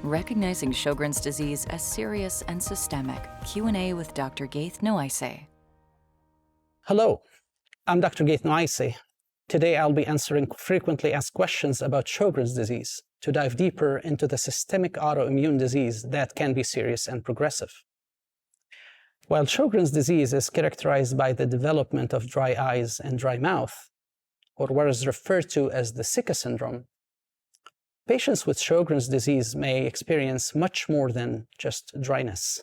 Recognizing Sjogren's disease as serious and systemic. Q&A with Dr. Ghaith Noaiseh. Hello, I'm Dr. Ghaith Noaiseh. Today I'll be answering frequently asked questions about Sjogren's disease to dive deeper into the systemic autoimmune disease that can be serious and progressive. While Sjogren's disease is characterized by the development of dry eyes and dry mouth, or what is referred to as the Zika syndrome, patients with Sjogren's disease may experience much more than just dryness.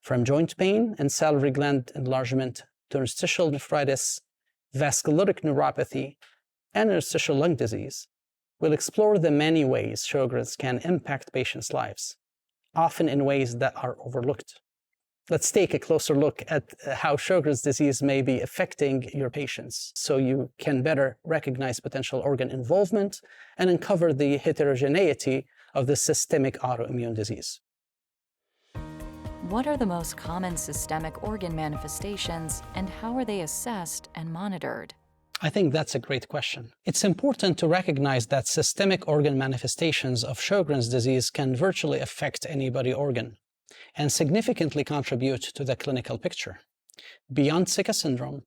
From joint pain and salivary gland enlargement to interstitial nephritis, vasculitic neuropathy, and interstitial lung disease, we'll explore the many ways Sjogren's can impact patients' lives, often in ways that are overlooked. Let's take a closer look at how Sjogren's disease may be affecting your patients so you can better recognize potential organ involvement and uncover the heterogeneity of the systemic autoimmune disease. What are the most common systemic organ manifestations and how are they assessed and monitored? I think that's a great question. It's important to recognize that systemic organ manifestations of Sjogren's disease can virtually affect any body organ and significantly contribute to the clinical picture. Beyond Zika syndrome,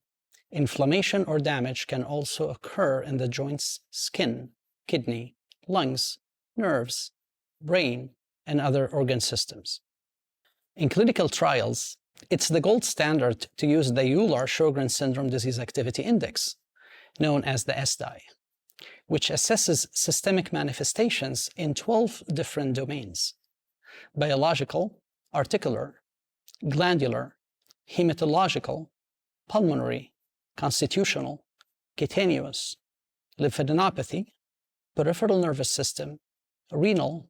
inflammation or damage can also occur in the joints, skin, kidney, lungs, nerves, brain, and other organ systems. In clinical trials, it's the gold standard to use the Euler Sjogren's Syndrome Disease Activity Index, known as the SDI, which assesses systemic manifestations in 12 different domains: biological, articular, glandular, hematological, pulmonary, constitutional, cutaneous, lymphadenopathy, peripheral nervous system, renal,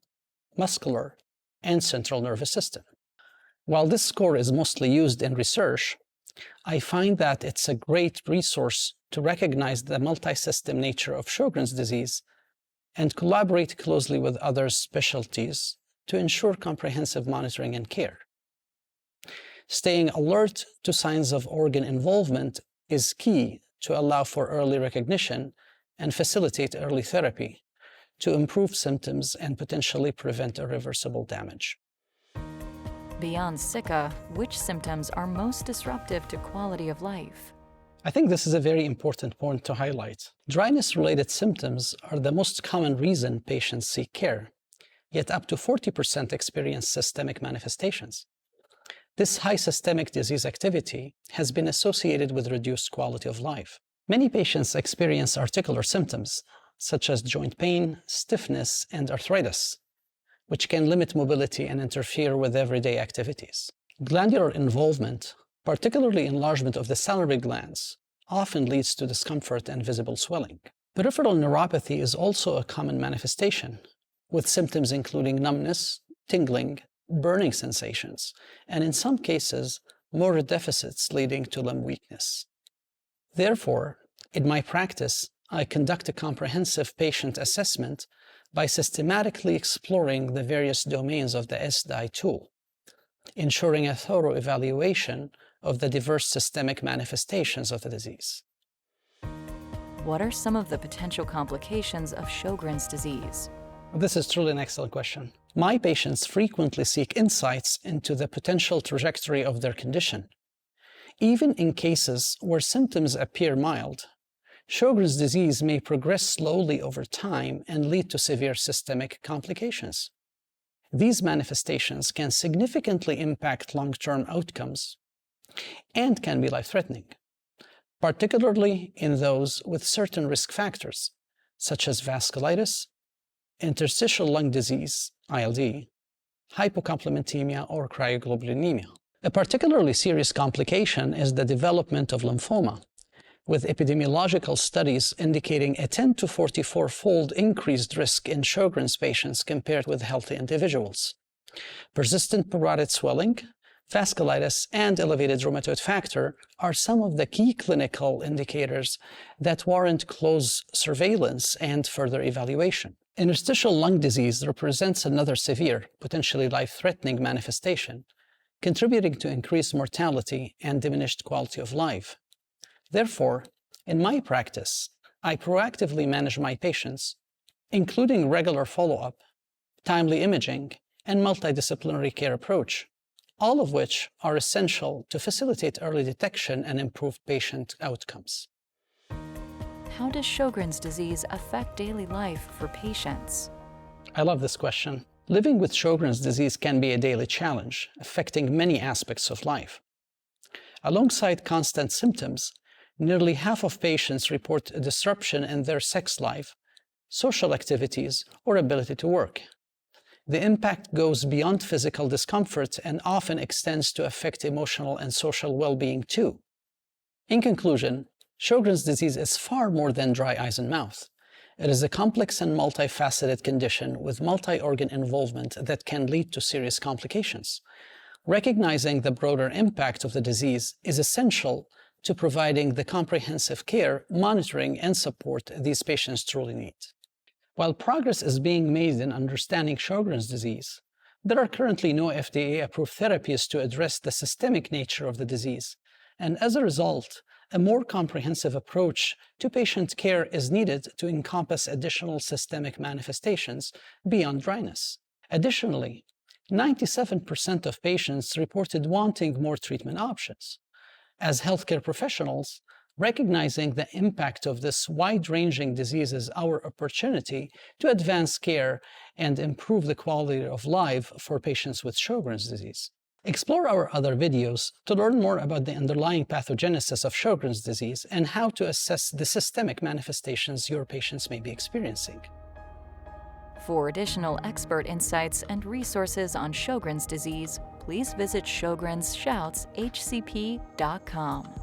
muscular, and central nervous system. While this score is mostly used in research, I find that it's a great resource to recognize the multi-system nature of Sjogren's disease and collaborate closely with other specialties to ensure comprehensive monitoring and care. Staying alert to signs of organ involvement is key to allow for early recognition and facilitate early therapy to improve symptoms and potentially prevent irreversible damage. Beyond Zika, which symptoms are most disruptive to quality of life? I think this is a very important point to highlight. Dryness-related symptoms are the most common reason patients seek care, yet up to 40% experience systemic manifestations. This high systemic disease activity has been associated with reduced quality of life. Many patients experience articular symptoms, such as joint pain, stiffness, and arthritis, which can limit mobility and interfere with everyday activities. Glandular involvement, particularly enlargement of the salivary glands, often leads to discomfort and visible swelling. Peripheral neuropathy is also a common manifestation, with symptoms including numbness, tingling, burning sensations, and in some cases, motor deficits leading to limb weakness. Therefore, in my practice, I conduct a comprehensive patient assessment by systematically exploring the various domains of the SDI tool, ensuring a thorough evaluation of the diverse systemic manifestations of the disease. What are some of the potential complications of Sjogren's disease? This is truly an excellent question. My patients frequently seek insights into the potential trajectory of their condition. Even in cases where symptoms appear mild, Sjogren's disease may progress slowly over time and lead to severe systemic complications. These manifestations can significantly impact long-term outcomes and can be life-threatening, particularly in those with certain risk factors, such as vasculitis, interstitial lung disease, ILD, hypocomplementemia, or cryoglobulinemia. A particularly serious complication is the development of lymphoma, with epidemiological studies indicating a 10 to 44-fold increased risk in Sjogren's patients compared with healthy individuals. Persistent parotid swelling, vasculitis, and elevated rheumatoid factor are some of the key clinical indicators that warrant close surveillance and further evaluation. Interstitial lung disease represents another severe, potentially life-threatening manifestation, contributing to increased mortality and diminished quality of life. Therefore, in my practice, I proactively manage my patients, including regular follow-up, timely imaging, and multidisciplinary care approach, all of which are essential to facilitate early detection and improve patient outcomes. How does Sjogren's disease affect daily life for patients? I love this question. Living with Sjogren's disease can be a daily challenge, affecting many aspects of life. Alongside constant symptoms, nearly half of patients report a disruption in their sex life, social activities, or ability to work. The impact goes beyond physical discomfort and often extends to affect emotional and social well-being too. In conclusion, Sjogren's disease is far more than dry eyes and mouth. It is a complex and multifaceted condition with multi-organ involvement that can lead to serious complications. Recognizing the broader impact of the disease is essential to providing the comprehensive care, monitoring, and support these patients truly need. While progress is being made in understanding Sjogren's disease, there are currently no FDA-approved therapies to address the systemic nature of the disease, and as a result, a more comprehensive approach to patient care is needed to encompass additional systemic manifestations beyond dryness. Additionally, 97% of patients reported wanting more treatment options. As healthcare professionals, recognizing the impact of this wide-ranging disease is our opportunity to advance care and improve the quality of life for patients with Sjogren's disease. Explore our other videos to learn more about the underlying pathogenesis of Sjogren's disease and how to assess the systemic manifestations your patients may be experiencing. For additional expert insights and resources on Sjogren's disease, please visit sjogrenschouts.hcp.com.